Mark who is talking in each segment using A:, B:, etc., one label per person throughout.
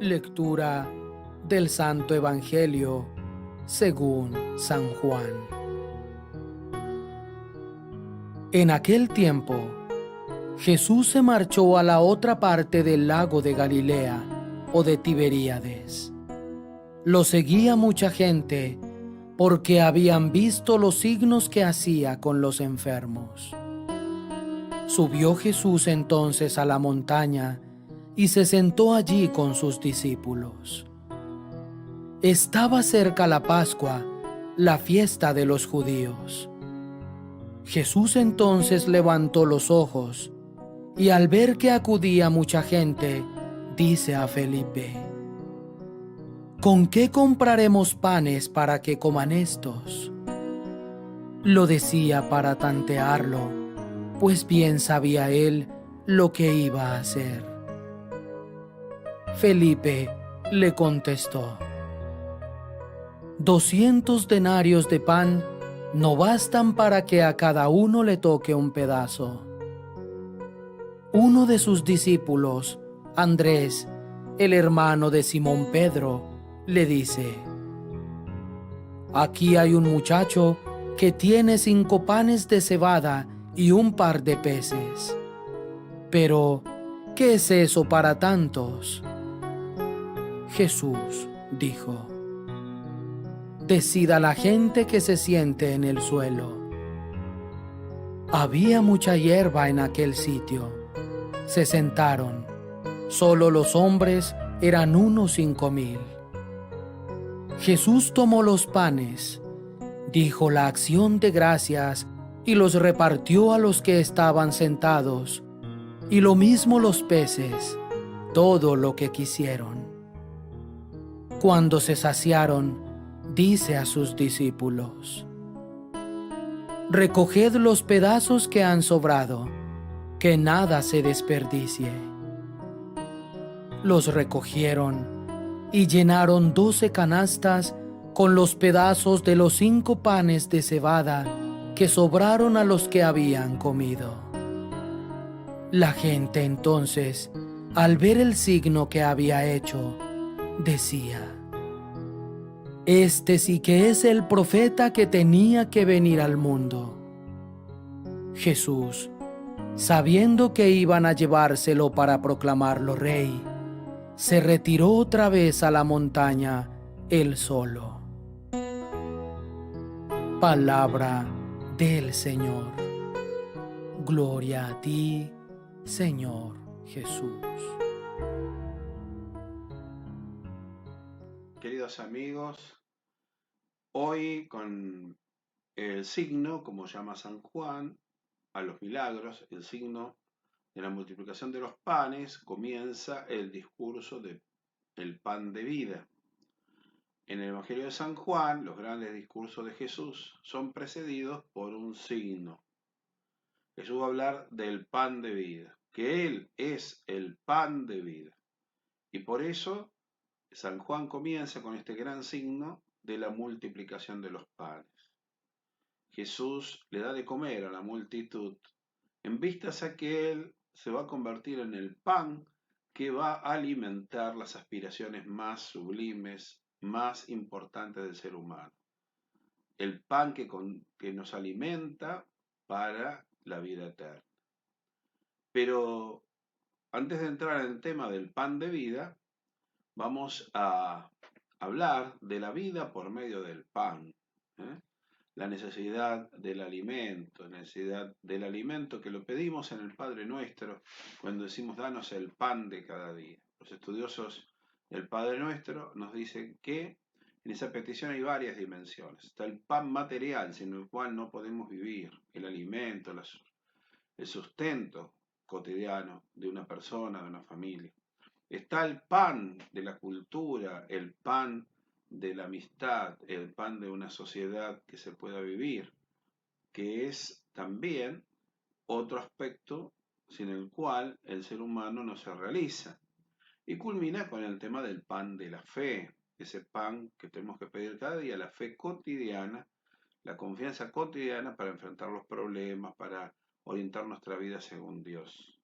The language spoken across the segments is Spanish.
A: Lectura del Santo Evangelio según San Juan. En aquel tiempo, Jesús se marchó a la otra parte del lago de Galilea o de Tiberíades. Lo seguía mucha gente porque habían visto los signos que hacía con los enfermos. Subió Jesús entonces a la montaña y se sentó allí con sus discípulos. Estaba cerca la Pascua, la fiesta de los judíos. Jesús entonces levantó los ojos y al ver que acudía mucha gente, dice a Felipe: ¿Con qué compraremos panes para que coman estos? Lo decía para tantearlo, pues bien sabía él lo que iba a hacer. Felipe le contestó: 200 denarios de pan no bastan para que a cada uno le toque un pedazo. Uno de sus discípulos, Andrés, el hermano de Simón Pedro, le dice: Aquí hay un muchacho que tiene 5 panes de cebada y un par de peces. Pero, ¿qué es eso para tantos? Jesús dijo: Decida la gente que se siente en el suelo. Había mucha hierba en aquel sitio. Se sentaron. Solo los hombres eran unos 5,000. Jesús tomó los panes, dijo la acción de gracias y los repartió a los que estaban sentados, y lo mismo los peces, todo lo que quisieron. Cuando se saciaron, dice a sus discípulos: Recoged los pedazos que han sobrado, que nada se desperdicie. Los recogieron y llenaron 12 canastas con los pedazos de los 5 panes de cebada que sobraron a los que habían comido. La gente entonces, al ver el signo que había hecho, decía: Este sí que es el profeta que tenía que venir al mundo. Jesús, sabiendo que iban a llevárselo para proclamarlo rey, se retiró otra vez a la montaña él solo. Palabra del Señor. Gloria a ti, Señor Jesús.
B: Queridos amigos, hoy con el signo, como llama San Juan, a los milagros, el signo de la multiplicación de los panes, comienza el discurso del pan de vida. En el Evangelio de San Juan, los grandes discursos de Jesús son precedidos por un signo. Jesús va a hablar del pan de vida, que Él es el pan de vida. Y por eso San Juan comienza con este gran signo de la multiplicación de los panes. Jesús le da de comer a la multitud en vistas a que Él se va a convertir en el pan que va a alimentar las aspiraciones más sublimes, más importantes del ser humano. El pan que nos alimenta para la vida eterna. Pero antes de entrar en el tema del pan de vida, vamos a hablar de la vida por medio del pan. ¿eh? La necesidad del alimento, la necesidad del alimento que lo pedimos en el Padre Nuestro cuando decimos danos el pan de cada día. Los estudiosos del Padre Nuestro nos dicen que en esa petición hay varias dimensiones. Está el pan material, sin el cual no podemos vivir, el alimento, el sustento cotidiano de una persona, de una familia. Está el pan de la cultura, el pan de la amistad, el pan de una sociedad que se pueda vivir, que es también otro aspecto sin el cual el ser humano no se realiza. Y culmina con el tema del pan de la fe, ese pan que tenemos que pedir cada día, la fe cotidiana, la confianza cotidiana para enfrentar los problemas, para orientar nuestra vida según Dios.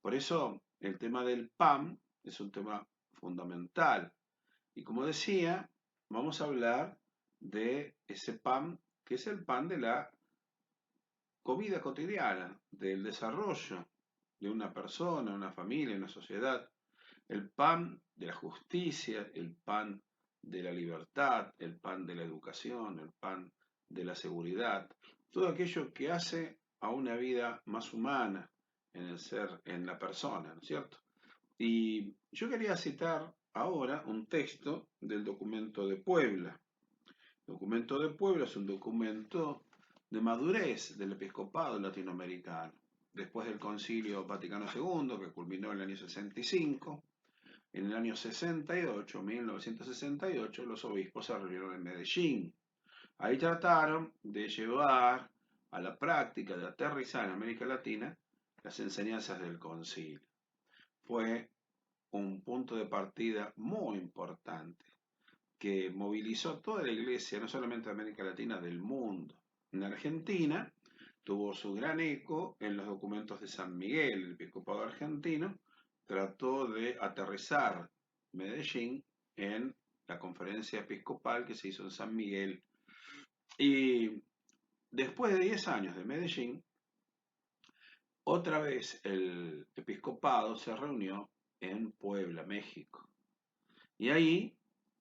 B: Por eso el tema del pan es un tema fundamental. Y como decía, vamos a hablar de ese pan que es el pan de la comida cotidiana, del desarrollo de una persona, una familia, una sociedad. El pan de la justicia, el pan de la libertad, el pan de la educación, el pan de la seguridad, todo aquello que hace a una vida más humana en el ser, en la persona, ¿no es cierto? Y yo quería citar ahora un texto del documento de Puebla. El documento de Puebla es un documento de madurez del episcopado latinoamericano. Después del Concilio Vaticano II, que culminó en el año 65, en el año 68, 1968, los obispos se reunieron en Medellín. Ahí trataron de llevar a la práctica, de aterrizar en América Latina las enseñanzas del concilio. Fue un punto de partida muy importante que movilizó toda la iglesia, no solamente de América Latina, del mundo. En Argentina tuvo su gran eco en los documentos de San Miguel, el episcopado argentino trató de aterrizar Medellín en la conferencia episcopal que se hizo en San Miguel. Y después de 10 años de Medellín, otra vez el episcopado se reunió en Puebla, México. Y ahí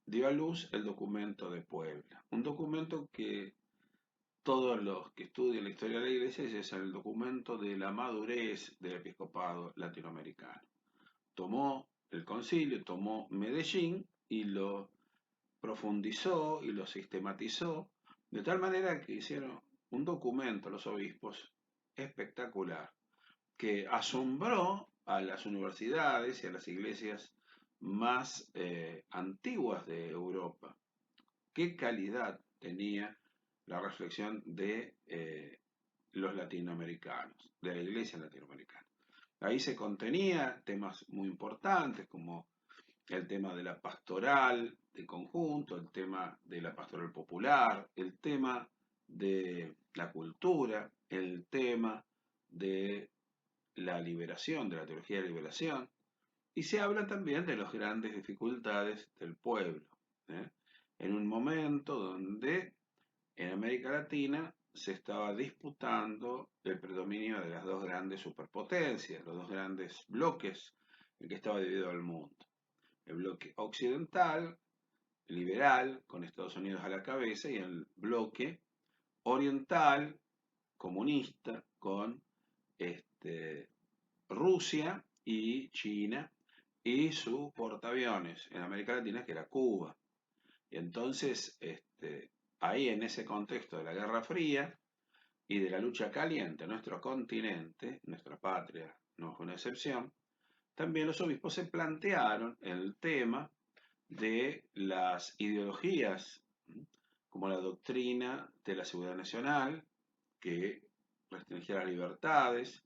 B: dio a luz el documento de Puebla, un documento que todos los que estudian la historia de la iglesia es el documento de la madurez del episcopado latinoamericano. Tomó el concilio, tomó Medellín y lo profundizó y lo sistematizó de tal manera que hicieron un documento los obispos espectacular que asombró a las universidades y a las iglesias más antiguas de Europa. ¿Qué calidad tenía la reflexión de los latinoamericanos, de la iglesia latinoamericana? Ahí se contenía temas muy importantes como el tema de la pastoral de conjunto, el tema de la pastoral popular, el tema de la cultura, el tema de la liberación, de la teología de la liberación, y se habla también de las grandes dificultades del pueblo, ¿eh? En un momento donde en América Latina se estaba disputando el predominio de las dos grandes superpotencias, los dos grandes bloques en que estaba dividido el mundo. El bloque occidental, liberal, con Estados Unidos a la cabeza, y el bloque oriental, comunista, con Rusia y China y su portaaviones en América Latina, que era Cuba. Y entonces, ahí en ese contexto de la Guerra Fría y de la lucha caliente en nuestro continente, nuestra patria no fue una excepción, también los obispos se plantearon el tema de las ideologías, como la doctrina de la seguridad nacional, que restringía las libertades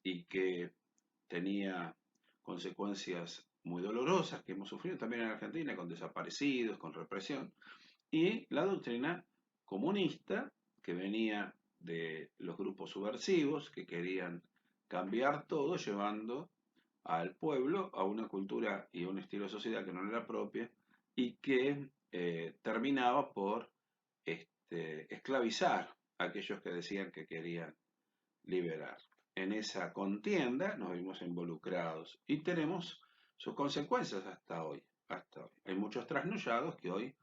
B: y que tenía consecuencias muy dolorosas que hemos sufrido también en Argentina, con desaparecidos, con represión, y la doctrina comunista que venía de los grupos subversivos que querían cambiar todo, llevando al pueblo a una cultura y a un estilo de sociedad que no era propia y que terminaba por esclavizar a aquellos que decían que querían liberar. En esa contienda nos vimos involucrados y tenemos sus consecuencias hasta hoy. Hasta hoy. Hay muchos trasnochados que hoy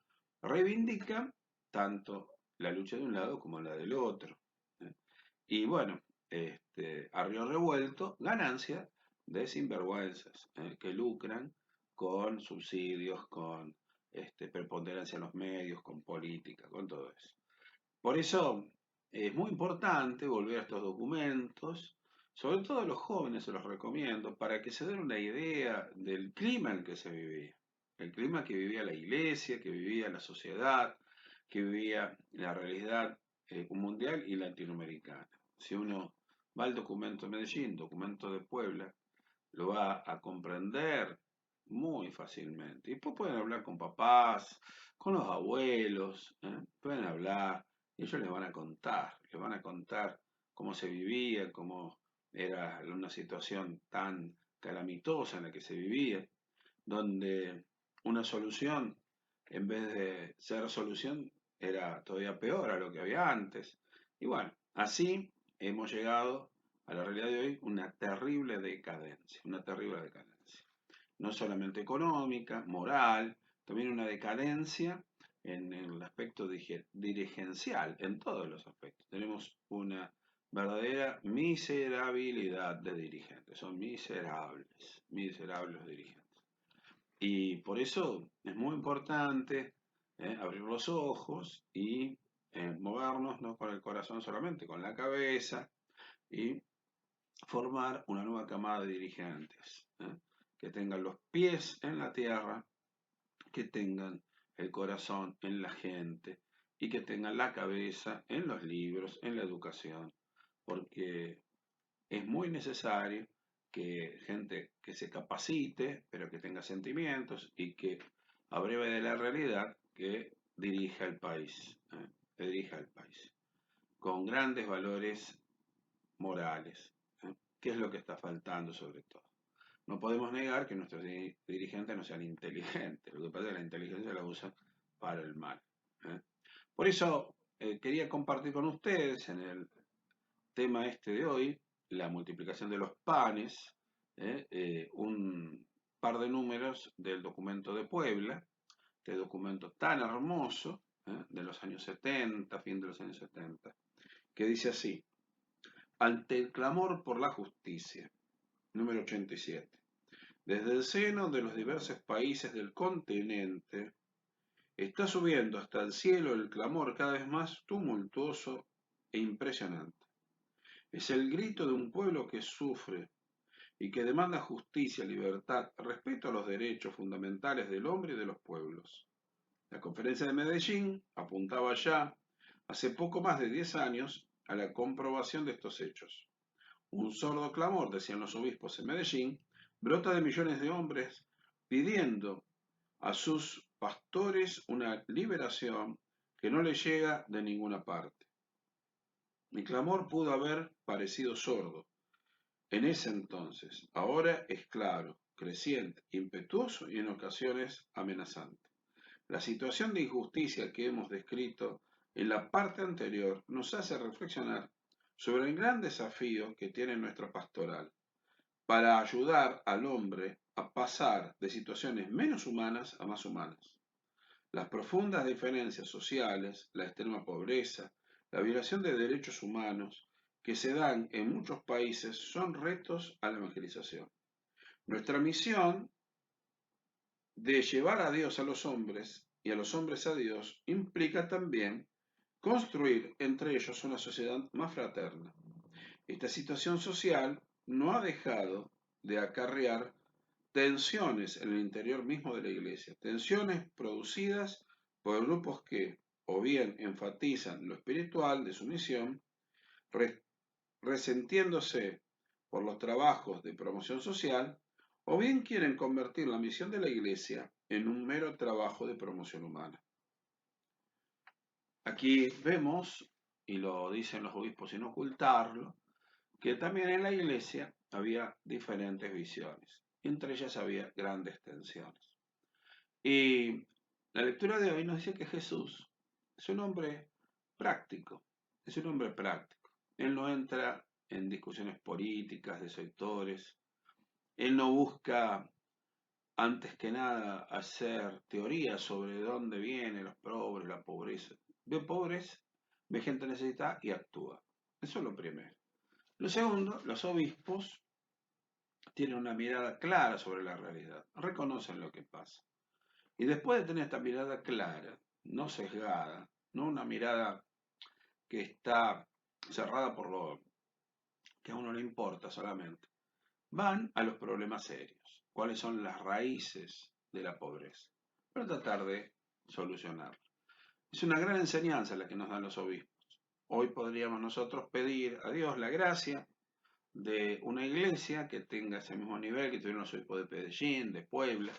B: reivindican tanto la lucha de un lado como la del otro. ¿Eh? Y bueno, a río revuelto, ganancia de sinvergüenzas que lucran con subsidios, con preponderancia en los medios, con política, con todo eso. Por eso es muy importante volver a estos documentos, sobre todo a los jóvenes se los recomiendo, para que se den una idea del clima en el que se vivía, el clima que vivía la iglesia, que vivía la sociedad, que vivía la realidad mundial y latinoamericana. Si uno va al documento de Medellín, documento de Puebla, lo va a comprender muy fácilmente. Y después pueden hablar con papás, con los abuelos, pueden hablar, y ellos les van a contar cómo se vivía, cómo era una situación tan calamitosa en la que se vivía. donde una solución, en vez de ser solución, era todavía peor a lo que había antes. Y bueno, así hemos llegado a la realidad de hoy, una terrible decadencia. No solamente económica, moral, también una decadencia en el aspecto dirigencial, en todos los aspectos. Tenemos una verdadera miserabilidad de dirigentes, son miserables, miserables los dirigentes. Y por eso es muy importante abrir los ojos y movernos no con el corazón solamente, con la cabeza y formar una nueva camada de dirigentes que tengan los pies en la tierra, que tengan el corazón en la gente y que tengan la cabeza en los libros, en la educación, porque es muy necesario que gente que se capacite, pero que tenga sentimientos y que abreve de la realidad, que dirija el país, que dirija el país, con grandes valores morales, que es lo que está faltando sobre todo. No podemos negar que nuestros dirigentes no sean inteligentes, lo que pasa es que la inteligencia la usan para el mal. ¿eh? Por eso quería compartir con ustedes en el tema este de hoy, la multiplicación de los panes, un par de números del documento de Puebla, este documento tan hermoso, de los años 70, fin de los años 70, que dice así: ante el clamor por la justicia, número 87, desde el seno de los diversos países del continente, está subiendo hasta el cielo el clamor cada vez más tumultuoso e impresionante. Es el grito de un pueblo que sufre y que demanda justicia, libertad, respeto a los derechos fundamentales del hombre y de los pueblos. La conferencia de Medellín apuntaba ya, hace poco más de 10 años, a la comprobación de estos hechos. Un sordo clamor, decían los obispos en Medellín, brota de millones de hombres pidiendo a sus pastores una liberación que no les llega de ninguna parte. Mi clamor pudo haber parecido sordo en ese entonces, ahora es claro, creciente, impetuoso y en ocasiones amenazante. La situación de injusticia que hemos descrito en la parte anterior nos hace reflexionar sobre el gran desafío que tiene nuestra pastoral para ayudar al hombre a pasar de situaciones menos humanas a más humanas. Las profundas diferencias sociales, la extrema pobreza, la violación de derechos humanos que se dan en muchos países son retos a la evangelización. Nuestra misión de llevar a Dios a los hombres y a los hombres a Dios implica también construir entre ellos una sociedad más fraterna. Esta situación social no ha dejado de acarrear tensiones en el interior mismo de la iglesia, tensiones producidas por grupos que o bien enfatizan lo espiritual de su misión, resentiéndose por los trabajos de promoción social, o bien quieren convertir la misión de la iglesia en un mero trabajo de promoción humana. Aquí vemos, y lo dicen los obispos sin ocultarlo, que también en la iglesia había diferentes visiones. Entre ellas había grandes tensiones. Y la lectura de hoy nos dice que Jesús es un hombre práctico, es un hombre práctico. Él no entra en discusiones políticas de sectores, él no busca antes que nada hacer teorías sobre de dónde vienen los pobres, la pobreza. Ve pobres, ve gente necesitada y actúa. Eso es lo primero. Lo segundo, los obispos tienen una mirada clara sobre la realidad, reconocen lo que pasa. Y después de tener esta mirada clara, no sesgada, no una mirada que está cerrada por lo que a uno le importa solamente, van a los problemas serios. ¿Cuáles son las raíces de la pobreza? Para tratar de solucionarlo. Es una gran enseñanza la que nos dan los obispos. Hoy podríamos nosotros pedir a Dios la gracia de una iglesia que tenga ese mismo nivel que tuvieron los obispos de Medellín, de Puebla,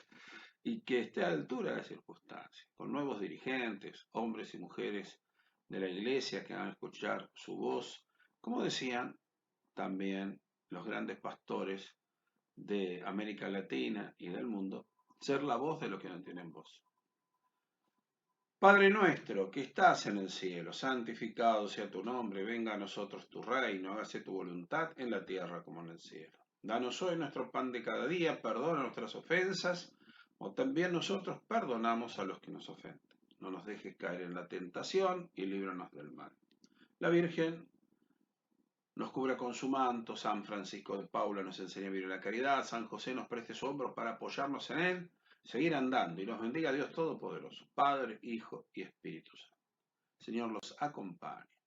B: y que esté a la altura de las circunstancias, con nuevos dirigentes, hombres y mujeres de la iglesia que hagan escuchar su voz, como decían también los grandes pastores de América Latina y del mundo, ser la voz de los que no tienen voz. Padre nuestro, que estás en el cielo, santificado sea tu nombre, venga a nosotros tu reino, hágase tu voluntad en la tierra como en el cielo. Danos hoy nuestro pan de cada día, perdona nuestras ofensas, o también nosotros perdonamos a los que nos ofenden. No nos dejes caer en la tentación y líbranos del mal. La Virgen nos cubra con su manto, San Francisco de Paula nos enseña a vivir la caridad, San José nos preste su hombro para apoyarnos en él, seguir andando y nos bendiga Dios Todopoderoso, Padre, Hijo y Espíritu Santo. Señor los acompañe.